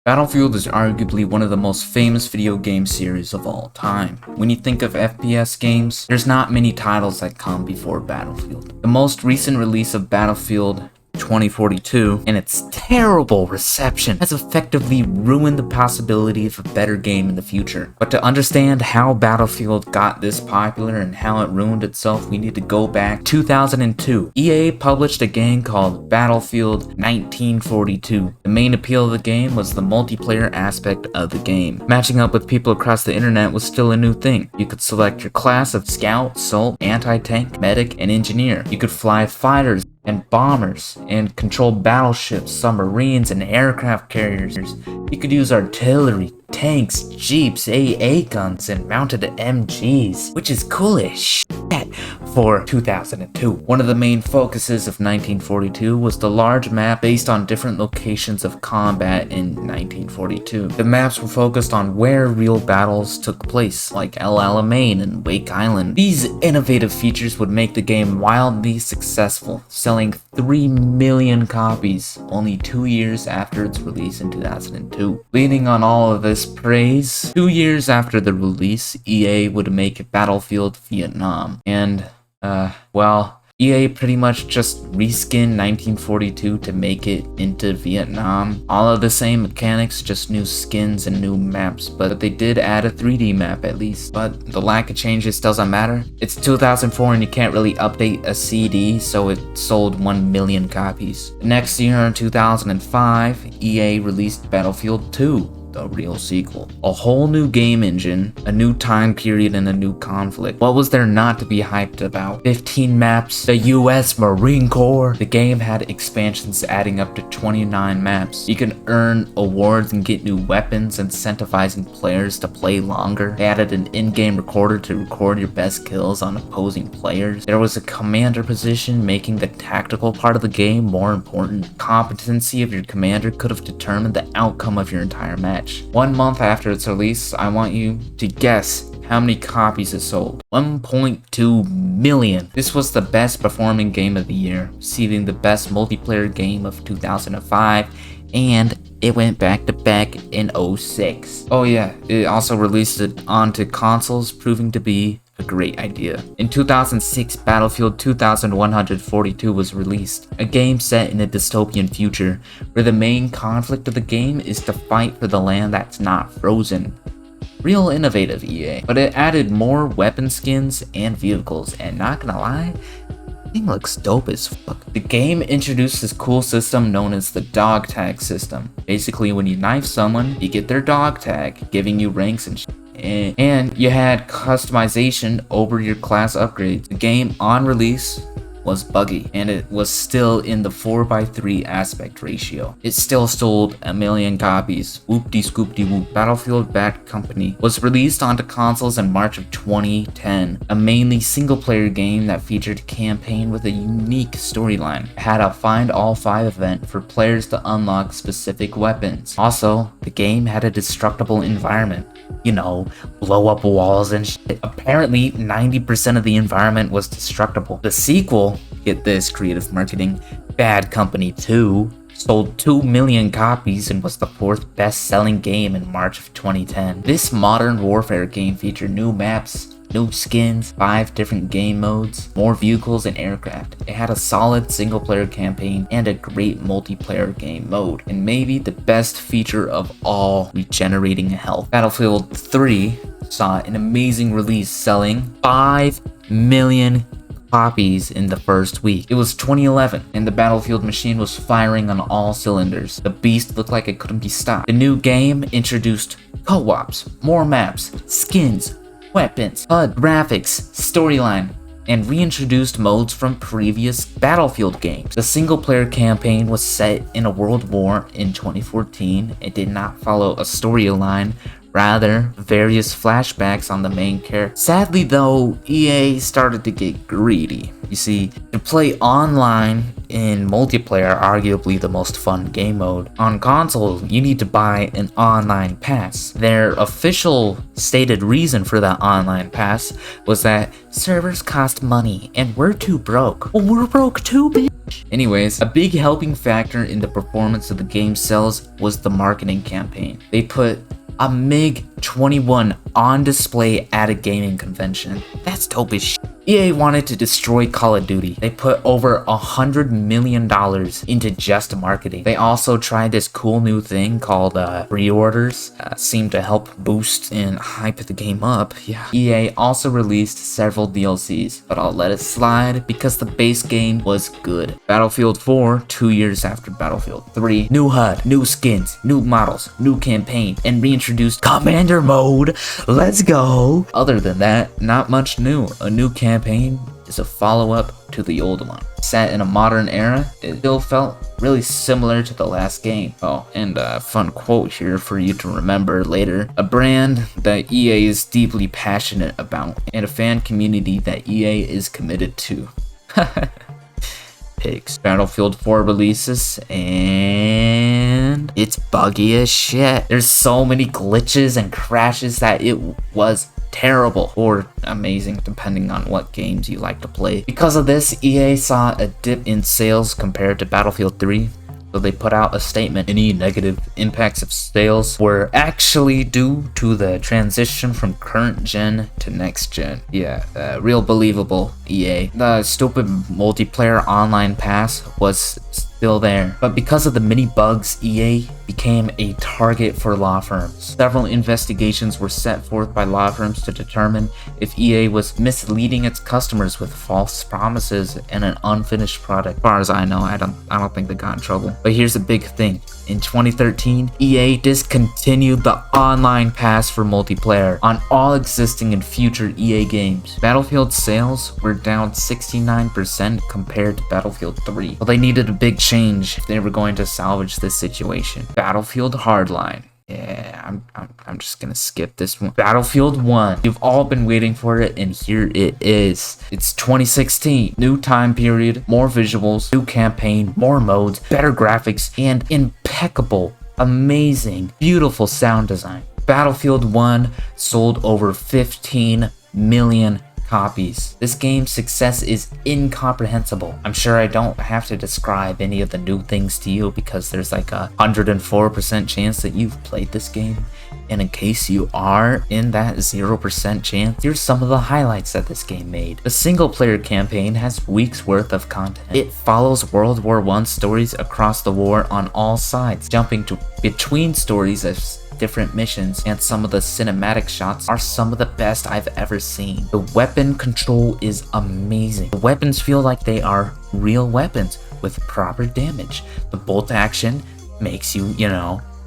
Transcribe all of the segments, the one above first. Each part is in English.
Battlefield is arguably one of the most famous video game series of all time. When you think of FPS games, there's not many titles that come before Battlefield. The most recent release of Battlefield 2042 and its terrible reception has effectively ruined the possibility of a better game in the future. But to understand how Battlefield got this popular and how it ruined itself, we need to go back 2002. EA published a game called Battlefield 1942. The main appeal of the game was the multiplayer aspect of the game. Matching up with people across the internet was still a new thing. You could select your class of scout, assault, anti-tank, medic, and engineer. You could fly fighters and bombers, and control battleships, submarines, and aircraft carriers. You could use artillery, tanks, jeeps, AA guns, and mounted MGs, which is cool as shit for 2002. One of the main focuses of 1942 was the large map based on different locations of combat in 1942. The maps were focused on where real battles took place, like El Alamein and Wake Island. These innovative features would make the game wildly successful, selling 3 million copies only 2 years after its release in 2002. Leaning on all of this praise, 2 years after the release, EA would make Battlefield Vietnam. And, EA pretty much just reskinned 1942 to make it into Vietnam. All of the same mechanics, just new skins and new maps, but they did add a 3D map at least. But the lack of changes doesn't matter. It's 2004 and you can't really update a CD, so it sold 1 million copies. Next year in 2005, EA released Battlefield 2. The real sequel. A whole new game engine, a new time period, and a new conflict. What was there not to be hyped about? 15 maps, the US Marine Corps. The game had expansions adding up to 29 maps. You can earn awards and get new weapons, incentivizing players to play longer. They added an in-game recorder to record your best kills on opposing players. There was a commander position, making the tactical part of the game more important. Competency of your commander could have determined the outcome of your entire match. 1 month after its release, I want you to guess how many copies it sold. 1.2 million. This was the best performing game of the year, receiving the best multiplayer game of 2005, and it went back to back in 06. Oh yeah, it also released it onto consoles, proving to be a great idea. In 2006, Battlefield 2142 was released, a game set in a dystopian future where the main conflict of the game is to fight for the land that's not frozen. Real innovative, EA, but it added more weapon skins and vehicles, and not gonna lie, the thing looks dope as fuck. The game introduced this cool system known as the dog tag system. Basically, when you knife someone, you get their dog tag, giving you ranks and shit. And you had customization over your class upgrades. The game on release was buggy, and it was still in the 4:3 aspect ratio. It still sold 1 million copies. Whoop-de-scoop-de-whoop. Battlefield Bad Company was released onto consoles in March of 2010, a mainly single-player game that featured a campaign with a unique storyline. It had a Find All 5 event for players to unlock specific weapons. Also, the game had a destructible environment. You know, blow up walls and shit. Apparently, 90% of the environment was destructible. The sequel, get this creative marketing, Bad Company 2, sold 2 million copies and was the 4th best-selling game in March of 2010. This modern warfare game featured new maps, new skins, 5 different game modes, more vehicles and aircraft. It had a solid single-player campaign and a great multiplayer game mode, and maybe the best feature of all, regenerating health. Battlefield 3 saw an amazing release, selling 5 million copies in the first week. It was 2011, and the Battlefield machine was firing on all cylinders. The beast looked like it couldn't be stopped. The new game introduced co-ops, more maps, skins, weapons, HUD, graphics, storyline, and reintroduced modes from previous Battlefield games. The single-player campaign was set in a world war in 2014. It did not follow a storyline, rather various flashbacks on the main character. Sadly though, EA started to get greedy. You see, to play online in multiplayer, arguably the most fun game mode, on console you need to buy an online pass. Their official stated reason for that online pass was that servers cost money and we're too broke. Well, we're broke too, bitch. Anyways, a big helping factor in the performance of the game's sales was the marketing campaign. They put a MiG-21 on display at a gaming convention. That's dope as shit. EA wanted to destroy Call of Duty. They put over $100 million into just marketing. They also tried this cool new thing called pre-orders. Seemed to help boost and hype the game up. Yeah. EA also released several DLCs, but I'll let it slide because the base game was good. Battlefield 4, 2 years after Battlefield 3. New HUD, new skins, new models, new campaign, and reintroduced Commander mode. Let's go! Other than that, not much new. A new campaign is a follow-up to the old one. Set in a modern era, it still felt really similar to the last game. Oh, and a fun quote here for you to remember later. A brand that EA is deeply passionate about, and a fan community that EA is committed to. Pigs. Battlefield 4 releases, and it's buggy as shit. There's so many glitches and crashes that it was terrible or amazing depending on what games you like to play. Because of this, EA saw a dip in sales compared to Battlefield 3. So they put out a statement. Any negative impacts of sales were actually due to the transition from current gen to next gen. Yeah, real believable, EA. The stupid multiplayer online pass was still there, but because of the many bugs, EA became a target for law firms. Several investigations were set forth by law firms to determine if EA was misleading its customers with false promises and an unfinished product. As far as I know, I don't think they got in trouble. But here's a big thing. In 2013, EA discontinued the online pass for multiplayer on all existing and future EA games. Battlefield sales were down 69% compared to Battlefield 3. Well, they needed a big change if they were going to salvage this situation. Battlefield Hardline. Yeah, I'm just gonna skip this one. Battlefield 1. You've all been waiting for it, and here it is. It's 2016. New time period, more visuals, new campaign, more modes, better graphics, and impeccable, amazing, beautiful sound design. Battlefield 1 sold over 15 million copies. This game's success is incomprehensible. I'm sure I don't have to describe any of the new things to you because there's like a 104% chance that you've played this game. And in case you are in that 0% chance, here's some of the highlights that this game made. The single player campaign has weeks worth of content. It follows World War I stories across the war on all sides, jumping to between stories as different missions, and some of the cinematic shots are some of the best I've ever seen. The weapon control is amazing. The weapons feel like they are real weapons with proper damage. The bolt action makes you,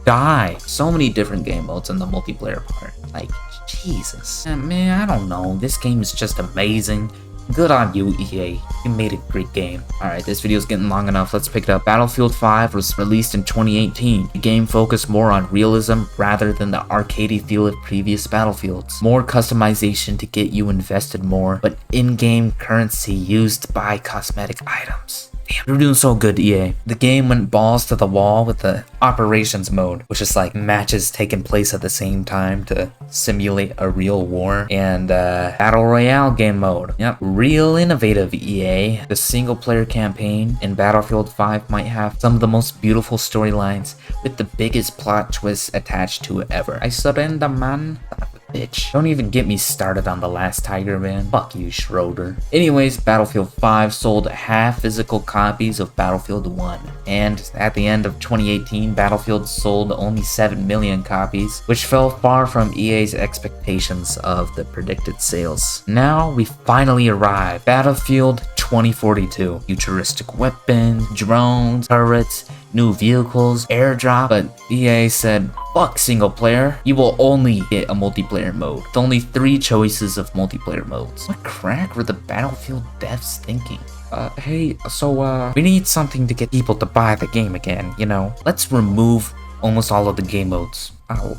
die. So many different game modes in the multiplayer part. Like, Jesus. Man, I don't know. This game is just amazing. Good on you, EA. You made a great game. Alright, this video is getting long enough. Let's pick it up. Battlefield 5 was released in 2018. The game focused more on realism rather than the arcadey feel of previous Battlefields. More customization to get you invested more, but in-game currency used to buy cosmetic items. Damn, you're doing so good, EA. The game went balls to the wall with the operations mode, which is like matches taking place at the same time to simulate a real war, and battle royale game mode. Yep, real innovative, EA. The single player campaign in Battlefield 5 might have some of the most beautiful storylines with the biggest plot twists attached to it ever. I surrender, man. Bitch. Don't even get me started on The Last Tiger, man. Fuck you, Schroeder. Anyways, Battlefield 5 sold half physical copies of Battlefield 1. And at the end of 2018, Battlefield sold only 7 million copies, which fell far from EA's expectations of the predicted sales. Now we finally arrive. Battlefield 2042. Futuristic weapons, drones, turrets, new vehicles, airdrop, but EA said, fuck single player, you will only get a multiplayer mode. With only 3 choices of multiplayer modes. What crack were the Battlefield devs thinking? Hey, so we need something to get people to buy the game again, Let's remove almost all of the game modes.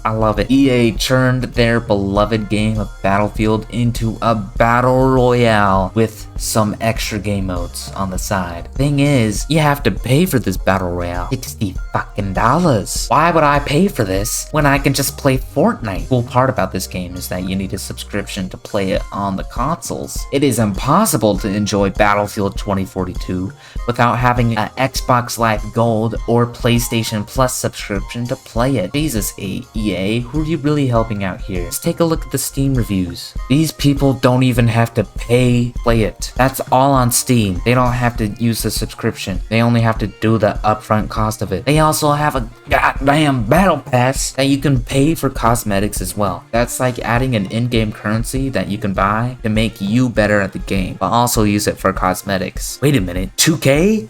I love it. EA turned their beloved game of Battlefield into a battle royale with some extra game modes on the side. Thing is, you have to pay for this battle royale. $60 fucking dollars. Why would I pay for this when I can just play Fortnite? Cool part about this game is that you need a subscription to play it on the consoles. It is impossible to enjoy Battlefield 2042 without having an Xbox Live Gold or PlayStation Plus subscription to play it. Jesus, EA, who are you really helping out here? Let's take a look at the Steam reviews. These people don't even have to play it. That's all on Steam. They don't have to use the subscription. They only have to do the upfront cost of it. They also have a goddamn battle pass that you can pay for cosmetics as well. That's like adding an in-game currency that you can buy to make you better at the game, but also use it for cosmetics. Wait a minute, 2K?